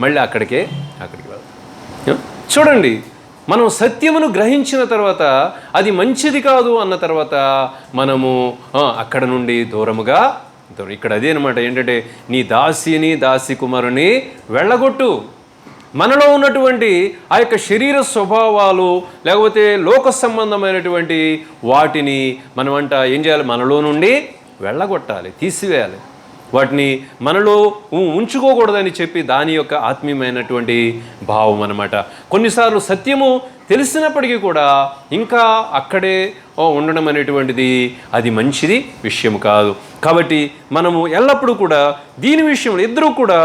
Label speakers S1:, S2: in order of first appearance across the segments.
S1: మళ్ళీ అక్కడికి వెళ్తాం. చూడండి, మనం సత్యమును గ్రహించిన తర్వాత అది మంచిది కాదు అన్న తర్వాత మనము అక్కడ నుండి దూరముగా ఇక్కడ అదే అనమాట. ఏంటంటే నీ దాసి కుమారుని వెళ్ళగొట్టు. మనలో ఉన్నటువంటి ఆ యొక్క శరీర స్వభావాలు లేకపోతే లోక సంబంధమైనటువంటి వాటిని మనమంట ఏం చేయాలి? మనలో నుండి వెళ్ళగొట్టాలి, తీసివేయాలి. వాటిని మనలో ఉంచుకోకూడదని చెప్పి దాని యొక్క ఆత్మీయమైనటువంటి భావం అన్నమాట. కొన్నిసార్లు సత్యము తెలిసినప్పటికీ కూడా ఇంకా అక్కడే ఉండడం అనేటువంటిది అది మంచిది విషయం కాదు. కాబట్టి మనము ఎల్లప్పుడూ కూడా దీని విషయంలో ఇద్దరూ కూడా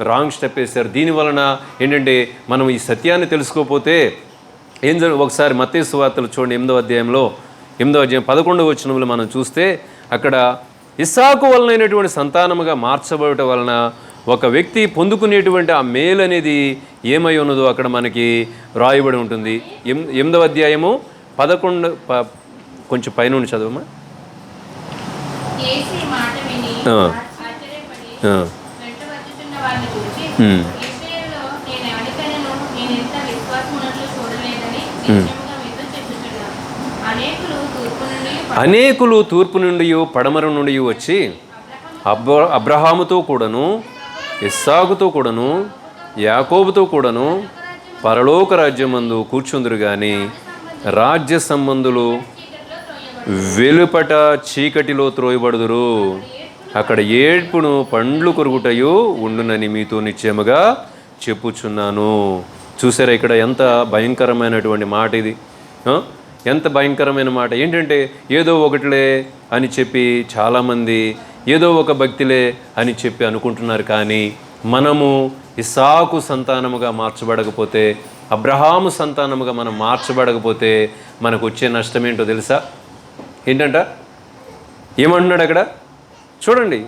S1: రాంగ్ స్టెప్ వేశారు. దీనివలన ఏంటంటే మనం ఈ సత్యాన్ని తెలుసుకోకపోతే ఏం ఒకసారి మత్తయి సువార్తలు చూడండి 8వ అధ్యాయం 11వ వచనంలో మనం చూస్తే అక్కడ ఇస్సాకు వలనైనటువంటి సంతానముగా మార్చబడటం వలన ఒక వ్యక్తి పొందుకునేటువంటి ఆ మేలు అనేది ఏమై ఉన్నదో అక్కడ మనకి రాయబడి ఉంటుంది. 8వ అధ్యాయము 11 కొంచెం పైనుండి చదవమ్మా. అనేకులు తూర్పు నుండి పడమర నుండి వచ్చి అబ్రహాముతో కూడాను ఇస్సాకుతో కూడాను యాకోబుతో కూడాను పరలోక రాజ్యమందు కూర్చుందురు గాని రాజ్య సంబంధులు వెలుపట చీకటిలో త్రోయబడుదురు. అక్కడ ఏడ్పును పండ్లు కొరుకుటయు ఉండునని మీతో నిశ్చయముగా చెప్పుచున్నాను. చూసారా ఇక్కడ ఎంత భయంకరమైనటువంటి మాట ఇది. ఎంత భయంకరమైన మాట. ఏంటంటే ఏదో ఒకటిలే అని చెప్పి చాలామంది ఏదో ఒక భక్తిలే అని చెప్పి అనుకుంటున్నారు. కానీ మనము ఇస్సాకు సంతానముగా మార్చబడకపోతే, అబ్రహాము సంతానముగా మనం మార్చబడకపోతే మనకు వచ్చే నష్టం ఏంటో తెలుసా? ఏంటంట ఏమంటున్నాడు అక్కడ చూడండి.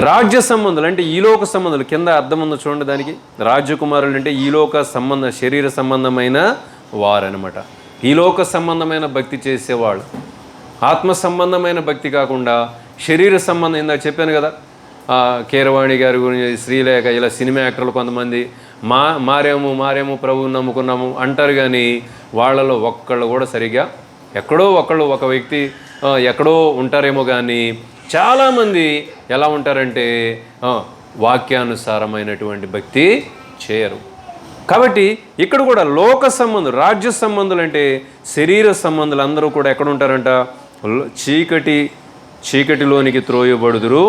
S1: రాజ్య సంబంధులు అంటే ఈలోక సంబంధులు, కింద అర్థం ఉందో చూడండి దానికి. రాజ్యకుమారులు అంటే ఈలోక శరీర సంబంధమైన వారనమాట. ఈలోక సంబంధమైన భక్తి చేసేవాళ్ళు, ఆత్మ సంబంధమైన భక్తి కాకుండా శరీర సంబంధం. ఇందాక చెప్పాను కదా, కీరవాణి గారి గురించి, శ్రీలేఖ, ఇలా సినిమా యాక్టర్లు కొంతమంది మారేమో ప్రభువుని నమ్ముకున్నాము అంటారు. కానీ వాళ్ళలో ఒక్కళ్ళు కూడా సరిగ్గా ఎక్కడో ఒక వ్యక్తి ఎక్కడో ఉంటారేమో. కానీ చాలామంది ఎలా ఉంటారంటే వాక్యానుసారమైనటువంటి భక్తి చేయరు. కాబట్టి ఇక్కడ కూడా లోక సంబంధులు, రాజ్య సంబంధులు అంటే శరీర సంబంధులు అందరూ కూడా ఎక్కడ ఉంటారంట? చీకటిలోనికి త్రోయబడుదురు,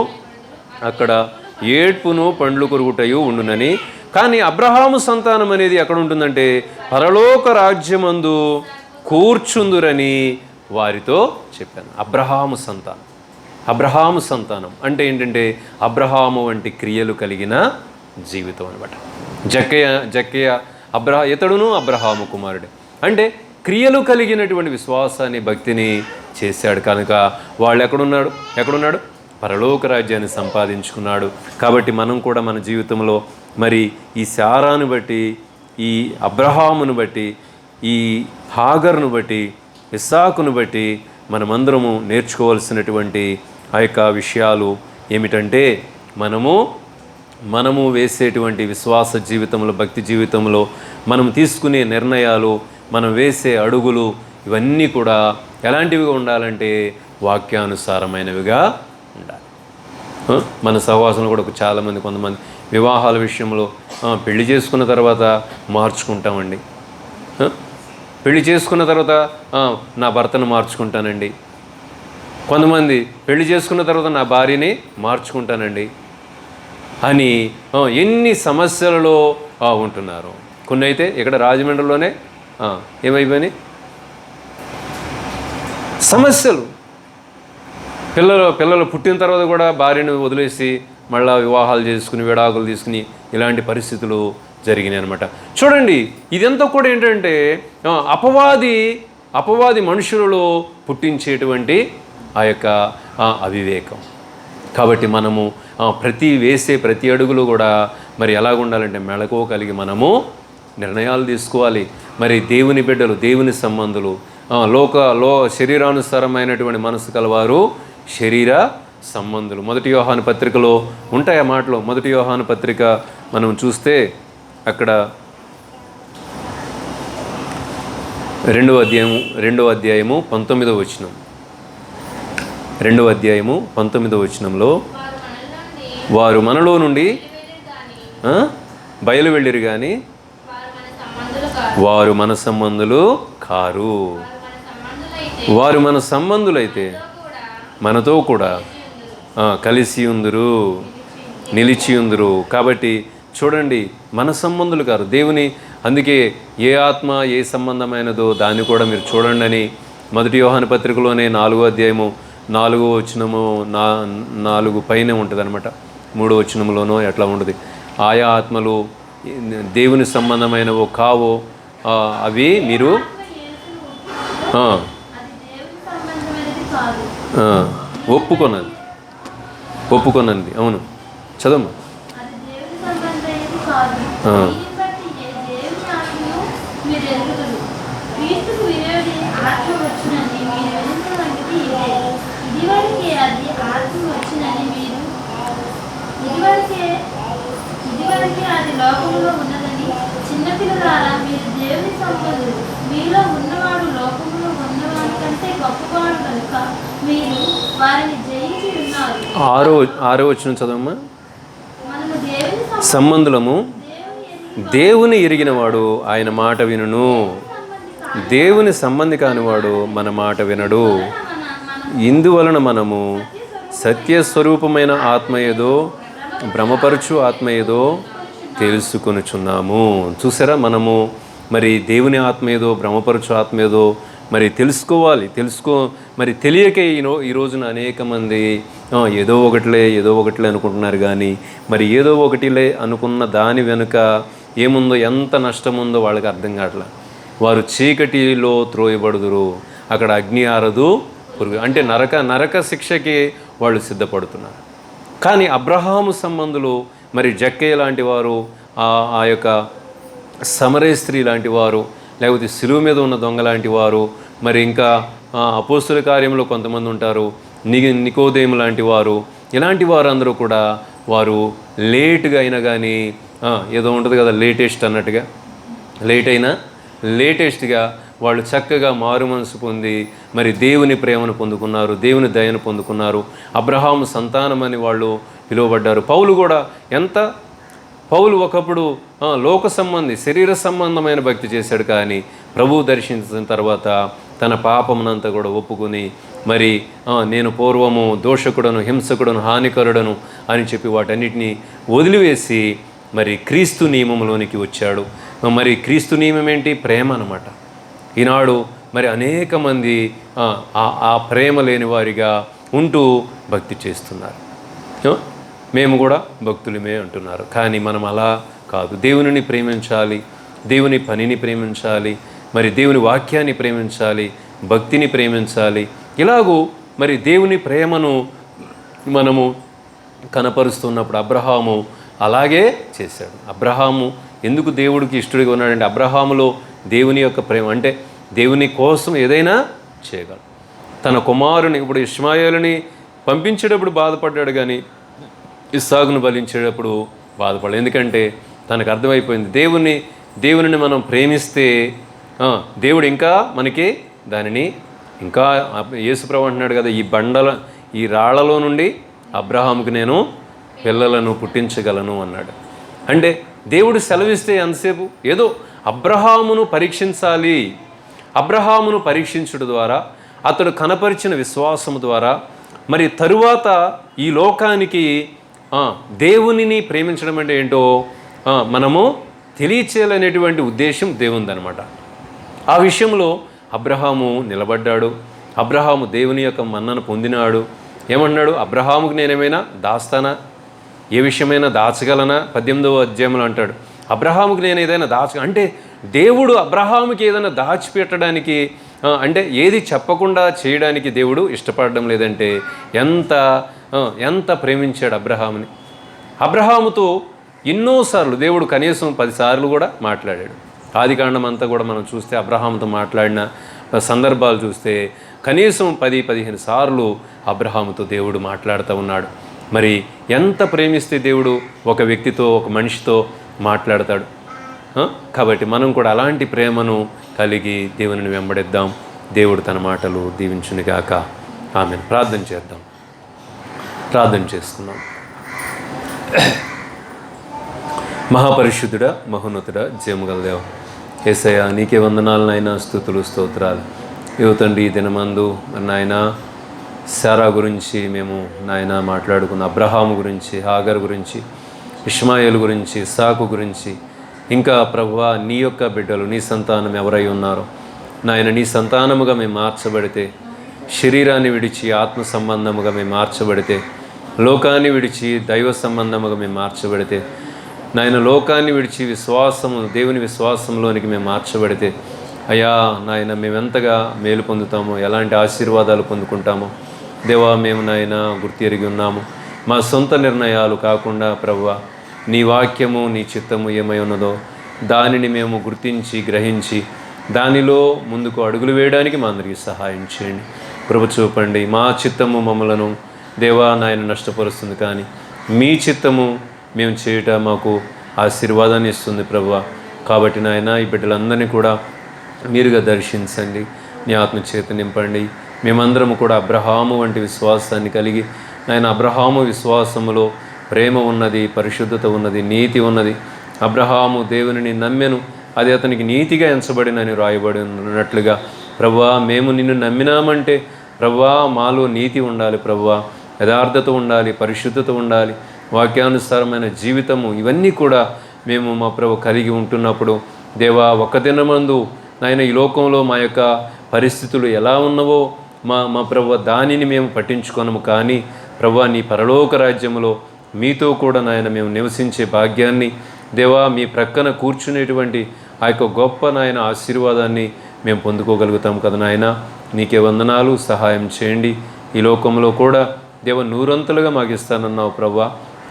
S1: అక్కడ ఏడ్పును పండ్లు కొరుకుటయు ఉండునని. కానీ అబ్రహాము సంతానం అనేది ఎక్కడ ఉంటుందంటే పరలోక రాజ్యమందు కూర్చుందురని వారితో చెప్పాను. అబ్రహాము సంతానం అంటే ఏంటంటే అబ్రహాము వంటి క్రియలు కలిగిన జీవితం అనమాట. జక్కయ్య ఇతడును అబ్రహాము కుమారుడే. అంటే క్రియలు కలిగినటువంటి విశ్వాసాన్ని, భక్తిని చేశాడు కనుక వాళ్ళు ఎక్కడున్నాడు? పరలోక రాజ్యాన్ని సంపాదించుకున్నాడు. కాబట్టి మనం కూడా మన జీవితంలో మరి ఈ శారాను బట్టి, ఈ అబ్రహామును బట్టి, ఈ హాగర్ను బట్టి, ఇస్సాకును బట్టి మనమందరము నేర్చుకోవాల్సినటువంటి ఆ యొక్క విషయాలు ఏమిటంటే మనము వేసేటువంటి విశ్వాస జీవితంలో, భక్తి జీవితంలో మనం తీసుకునే నిర్ణయాలు, మనం వేసే అడుగులు ఇవన్నీ కూడా ఎలాంటివిగా ఉండాలంటే వాక్యానుసారమైనవిగా ఉండాలి. మన సహవాసంలో కూడా కొంతమంది వివాహాల విషయంలో పెళ్లి చేసుకున్న తర్వాత మార్చుకుంటామండి. పెళ్లి చేసుకున్న తర్వాత నా భర్తను మార్చుకుంటానండి. కొంతమంది పెళ్లి చేసుకున్న తర్వాత నా భార్యని మార్చుకుంటానండి అని ఎన్ని సమస్యలలో ఉంటున్నారు. కొన్ని అయితే ఇక్కడ రాజమండ్రిలోనే ఏమైపోయినాయి సమస్యలు. పిల్లలు పుట్టిన తర్వాత కూడా భార్యను వదిలేసి మళ్ళా వివాహాలు చేసుకుని, విడాకులు తీసుకుని ఇలాంటి పరిస్థితులు జరిగినాయి అనమాట. చూడండి, ఇదంతా కూడా ఏంటంటే అపవాది మనుషులలో పుట్టించేటువంటి ఆ యొక్క అవివేకం. కాబట్టి మనము వేసే ప్రతి అడుగులు కూడా మరి ఎలాగుండాలంటే మెళకువ కలిగి మనము నిర్ణయాలు తీసుకోవాలి. మరి దేవుని బిడ్డలు, దేవుని సంబంధులు, శరీరానుసారమైనటువంటి మనసు కలవారు శరీర సంబంధులు. మొదటి యోహాను పత్రికలో ఉంటాయి ఆ మాటలు. మొదటి యోహాను పత్రిక మనం చూస్తే అక్కడ 2వ అధ్యాయము 19వ వచనం. 2వ అధ్యాయము 19వ వచనంలో వారు మనలో నుండి బయలు వెళ్ళిరు కానీ వారు మన సంబంధులు కారు. వారు మన సంబంధులైతే మనతో కూడా కలిసి ఉందురు, నిలిచి ఉందురు. కాబట్టి చూడండి, మన సంబంధులు కారు దేవుని. అందుకే ఏ ఆత్మ ఏ సంబంధమైనదో దాన్ని కూడా మీరు చూడండి అని మొదటి యోహాను పత్రికలోనే 4వ అధ్యాయము 4వ వచనము 4 పైన ఉంటుంది అనమాట. 3వ వచనంలోనో ఎట్లా ఉంటుంది. ఆయా ఆత్మలు దేవుని సంబంధమైనవో కావో అవి మీరు ఒప్పుకొనండి. అవును, చదమ్మా.
S2: ఇదివరకే అది లోకంలో ఉన్నదని చిన్నపిల్లలారా మీరు దేవుని సంబంధులు. మీలో ఉన్నవాడు లోకంలో ఉన్నవాడి కంటే గొప్పవాడు కనుక మీరు వారిని జయించి ఉన్నారు.
S1: 6వ వచనం చదవమ్మా.
S2: మనము దేవుని
S1: సంబంధులము, దేవుని ఎరిగినవాడు ఆయన మాట వినును, దేవుని సంబంధి కానివాడు మన మాట వినడు. ఇందువలన మనము సత్యస్వరూపమైన ఆత్మ ఏదో భ్రమపరచు ఆత్మ ఏదో తెలుసుకొనుచున్నాము. చూసారా, మనము మరి దేవుని ఆత్మ ఏదో భ్రమపరచు ఆత్మ ఏదో మరి తెలుసుకోవాలి. మరి తెలియకే ఈ రోజున అనేక మంది ఏదో ఒకటిలే అనుకుంటున్నారు. కానీ మరి ఏదో ఒకటిలే అనుకున్న దాని వెనుక ఏముందో, ఎంత నష్టం ఉందో వాళ్ళకి అర్థం కావట్లేదు. వారు చీకటిలో త్రోయబడుదురు, అక్కడ అగ్ని ఆరదు పురుగు. అంటే నరక శిక్షకి వాళ్ళు సిద్ధపడుతున్నారు. కానీ అబ్రహాము సంబంధులు, మరి జక్కయ్య లాంటి వారు, ఆ యొక్క సమరే స్త్రీ లాంటి వారు, లేకపోతే శిలువ మీద ఉన్న దొంగ లాంటి వారు, మరి ఇంకా అపోస్తుల కార్యంలో కొంతమంది ఉంటారు, నికోదేము లాంటి వారు, ఇలాంటి వారు అందరూ కూడా వారు లేటుగా అయినా కానీ ఏదో ఉంటుంది కదా, లేటెస్ట్ అన్నట్టుగా, లేటెస్ట్గా వాళ్ళు చక్కగా మారు మనసు పొంది మరి దేవుని ప్రేమను పొందుకున్నారు, దేవుని దయను పొందుకున్నారు. అబ్రహాము సంతానం అని వాళ్ళు పిలువబడ్డారు. పౌలు ఒకప్పుడు లోక సంబంధి, శరీర సంబంధమైన భక్తి చేశాడు. కానీ ప్రభువు దర్శించిన తర్వాత తన పాపమునంతా కూడా ఒప్పుకొని మరి నేను పూర్వము దోషకుడను, హింసకుడను, హానికరుడను అని చెప్పి వాటన్నిటినీ వదిలివేసి మరి క్రీస్తు నియమంలోనికి వచ్చాడు. మరి క్రీస్తు నియమం ఏంటి? ప్రేమ అన్నమాట. ఈనాడు మరి అనేక మంది ఆ ప్రేమ లేని వారిగా ఉంటూ భక్తి చేస్తున్నారు. మేము కూడా భక్తులమే అంటున్నారు. కానీ మనం అలా కాదు. దేవునిని ప్రేమించాలి, దేవుని పనిని ప్రేమించాలి, మరి దేవుని వాక్యాన్ని ప్రేమించాలి, భక్తిని ప్రేమించాలి. ఇలాగూ మరి దేవుని ప్రేమను మనము కనపరుస్తున్నప్పుడు అబ్రహాము అలాగే చేశాడు. అబ్రహాము ఎందుకు దేవుడికి ఇష్టడిగా ఉన్నాడంటే అబ్రహాములో దేవుని యొక్క ప్రేమ, అంటే దేవుని కోసం ఏదైనా చేయగలడు. తన కుమారుని ఇప్పుడు ఇష్మాయేలుని పంపించేటప్పుడు బాధపడ్డాడు, కానీ ఇస్సాకును బలించేటప్పుడు బాధపడలేదు. ఎందుకంటే తనకు అర్థమైపోయింది దేవునిని మనం ప్రేమిస్తే దేవుడు ఇంకా మనకి దానిని ఇంకా యేసుప్రభు అంటున్నాడు కదా, ఈ రాళ్లలో నుండి అబ్రహాముకి నేను పిల్లలను పుట్టించగలను అన్నాడు. అంటే దేవుడు సెలవిస్తే ఎంతసేపు ఏదో అబ్రహామును పరీక్షించాలి. అబ్రహామును పరీక్షించడం ద్వారా, అతడు కనపరిచిన విశ్వాసము ద్వారా మరి తరువాత ఈ లోకానికి దేవునిని ప్రేమించడం అంటే ఏంటో మనము తెలియచేయాలనేటువంటి ఉద్దేశం దేవునిదనమాట. ఆ విషయంలో అబ్రహాము నిలబడ్డాడు. అబ్రహాము దేవుని యొక్క మన్నను పొందినాడు. ఏమన్నాడు? అబ్రహాముకు నేనేమైనా దాస్తానా, ఏ విషయమైనా దాచగలనా? 18వ అధ్యాయంలో అంటాడు, అబ్రహాముకి నేను ఏదైనా అంటే దేవుడు అబ్రహాముకి ఏదైనా దాచిపెట్టడానికి, అంటే ఏది చెప్పకుండా చేయడానికి దేవుడు ఇష్టపడడం లేదంటే ఎంత ప్రేమించాడు అబ్రహాముని. అబ్రహాముతో ఎన్నోసార్లు దేవుడు కనీసం 10 సార్లు కూడా మాట్లాడాడు. ఆదికాండం అంతా కూడా మనం చూస్తే అబ్రహాముతో మాట్లాడిన సందర్భాలు చూస్తే కనీసం 10-15 సార్లు అబ్రహాముతో దేవుడు మాట్లాడుతూ ఉన్నాడు. మరి ఎంత ప్రేమిస్తే దేవుడు ఒక వ్యక్తితో, ఒక మనిషితో మాట్లాడతాడు. కాబట్టి మనం కూడా అలాంటి ప్రేమను కలిగి దేవుని వెంబడిద్దాం. దేవుడు తన మాటలు దీవించునుగాక. ఆమెను. ప్రార్థన చేద్దాం. ప్రార్థన చేసుకుందాం. మహాపరిశుద్ధుడా, మహోన్నతుడా, జయముగల దేవ యేసయ్య, నీకే వందనాలనైనా, స్తుతులు, స్తోత్రాలు. యువతండి ఈ దినమందు నాయన శారా గురించి మేము నాయన మాట్లాడుకున్న, అబ్రహాము గురించి, హాగర్ గురించి, ఇష్మాయేలు గురించి, ఇస్సాకు గురించి, ఇంకా ప్రభువా నీ యొక్క బిడ్డలు, నీ సంతానం ఎవరై ఉన్నారో నాయన, నీ సంతానముగా మేము మార్చబడితే, శరీరాన్ని విడిచి ఆత్మ సంబంధముగా మేము మార్చబడితే, లోకాన్ని విడిచి దైవ సంబంధముగా మేము మార్చబడితే, నాయన లోకాన్ని విడిచి విశ్వాసము, దేవుని విశ్వాసంలోనికి మేము మార్చబడితే, అయ్యా నాయన మేమెంతగా మేలు పొందుతామో, ఎలాంటి ఆశీర్వాదాలు పొందుకుంటామో దేవా మేము నాయన గుర్తెరిగి ఉన్నాము. మా సొంత నిర్ణయాలు కాకుండా ప్రభువా నీ వాక్యము, నీ చిత్తము ఏమై ఉన్నదో దానిని మేము గుర్తించి, గ్రహించి దానిలో ముందుకు అడుగులు వేయడానికి మా అందరికీ సహాయం చేయండి. కృప చూపండి. మా చిత్తము మమ్మలను దేవా నాయన నష్టపరుస్తుంది, కానీ మీ చిత్తము మేము చేయట మాకు ఆశీర్వాదాన్ని ఇస్తుంది ప్రభువా. కాబట్టి నాయన ఈ బిడ్డలందరినీ కూడా మీరుగా దర్శించండి, నీ ఆత్మ చేత నింపండి. మేమందరము కూడా అబ్రహాము వంటి విశ్వాసాన్ని కలిగి నాయన, అబ్రహాము విశ్వాసములో ప్రేమ ఉన్నది, పరిశుద్ధత ఉన్నది, నీతి ఉన్నది. అబ్రహాము దేవునిని నమ్మెను, అది అతనికి నీతిగా ఎంచబడినని రాయబడి ఉన్నట్లుగా ప్రభువా మేము నిన్ను నమ్మినామంటే ప్రభువా మాలో నీతి ఉండాలి, ప్రభువా యథార్థత ఉండాలి, పరిశుద్ధత ఉండాలి, వాక్యానుసారమైన జీవితము, ఇవన్నీ కూడా మేము మా ప్రభు కలిగి ఉంటున్నప్పుడు దేవా ఒక దినమందు నాయన ఈ లోకంలో మా యొక్క పరిస్థితులు ఎలా ఉన్నవో మా ప్రభు దానిని మేము పట్టించుకోనము, కానీ ప్రభు నీ పరలోక రాజ్యములో మీతో కూడా నాయన మేము నివసించే భాగ్యాన్ని దేవా, మీ ప్రక్కన కూర్చునేటువంటి ఆ యొక్క గొప్ప నాయన ఆశీర్వాదాన్ని మేము పొందుకోగలుగుతాం కదా నాయన. నీకే వందనాలు. సహాయం చేయండి. ఈ లోకంలో కూడా దేవ నూరంతలుగా మాకు ఇస్తానన్నావు ప్రభా.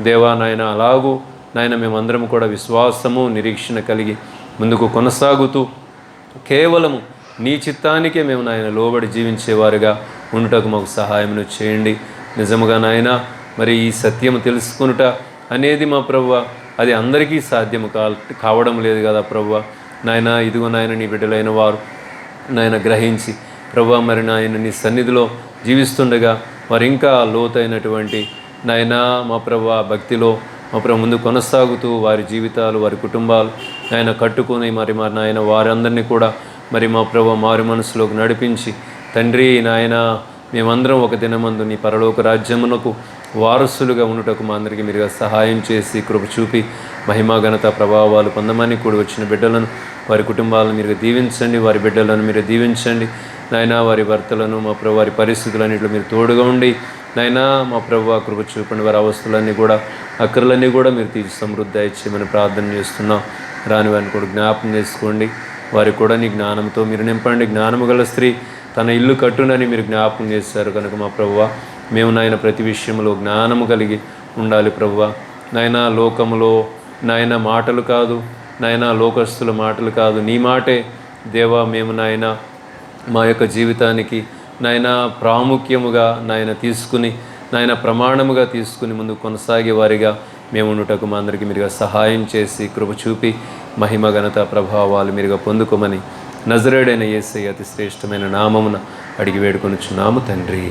S1: దేవా నాయన అలాగూ నాయన మేమందరం కూడా విశ్వాసము, నిరీక్షణ కలిగి ముందుకు కొనసాగుతూ కేవలము నీ చిత్తానికే మేము నాయన లోబడి జీవించేవారుగా ఉండుటకు మాకు సహాయమును చేయండి. నిజముగా నాయన మరి ఈ సత్యము తెలుసుకొనుట అనేది మా ప్రభువ అది అందరికీ సాధ్యము కావడం లేదు కదా ప్రభువ. నాయన ఇదిగో నాయన నీ బిడ్డలైన వారు నాయన గ్రహించి ప్రభువ మరి నాయన నీ సన్నిధిలో జీవిస్తుండగా వారు ఇంకా లోతైనటువంటి నాయన మా ప్రభువ భక్తిలో మా ప్రభు ముందు కొనసాగుతూ వారి జీవితాలు, వారి కుటుంబాలు నాయన కట్టుకొని మరి నాయన వారందరినీ కూడా మరి మా ప్రభు మారు మనసులోకి నడిపించి తండ్రి నాయన మేమందరం ఒక దినమందు నీ పరలోక రాజ్యమునకు వారసులుగా ఉండుటకు మా అందరికీ మీరుగా సహాయం చేసి కృప చూపి మహిమా ఘనత ప్రభావాలు పొందమని కూడి వచ్చిన బిడ్డలను, వారి కుటుంబాలను మీరు దీవించండి, వారి బిడ్డలను మీరు దీవించండి నాయన, వారి భర్తలను మా ప్రభు వారి పరిస్థితులన్నింటిలో మీరు తోడుగా ఉండి నాయనా మా ప్రభు కృప చూపండి. వారి అవస్థలన్నీ కూడా అక్కర్లన్నీ కూడా మీరు తీర్చి సమృద్ధి ఇచ్చేయమని ప్రార్థన చేస్తున్నాం. రాని వారిని కూడా జ్ఞాపకం చేసుకోండి, వారికి కూడా నీ జ్ఞానంతో మీరు నింపండి. జ్ఞానము గల స్త్రీ తన ఇల్లు కట్టునని మీరు జ్ఞాపకం చేశారు కనుక మా ప్రభువా మేము నాయన ప్రతి విషయంలో జ్ఞానము కలిగి ఉండాలి ప్రభువా. నాయన లోకములో నాయన మాటలు కాదు, నాయన లోకస్తుల మాటలు కాదు, నీ మాటే దేవా మేము నాయన మా యొక్క జీవితానికి నాయన ప్రాముఖ్యముగా నాయన తీసుకుని నాయన ప్రమాణముగా తీసుకుని ముందుకు కొనసాగే వారిగా మేము ఉండుటకు మా అందరికీ మీరుగా సహాయం చేసి కృప చూపి మహిమ ఘనత ప్రభావాలు మీరుగా పొందుకోమని నజరేయుడైన యేసయ్య అతి శ్రేష్టమైన నామమున అడిగి వేడుకొనుచున్నాము తండ్రి.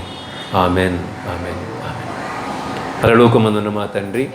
S1: Amen, amen, amen. పరలోకమందున్న మా తండ్రి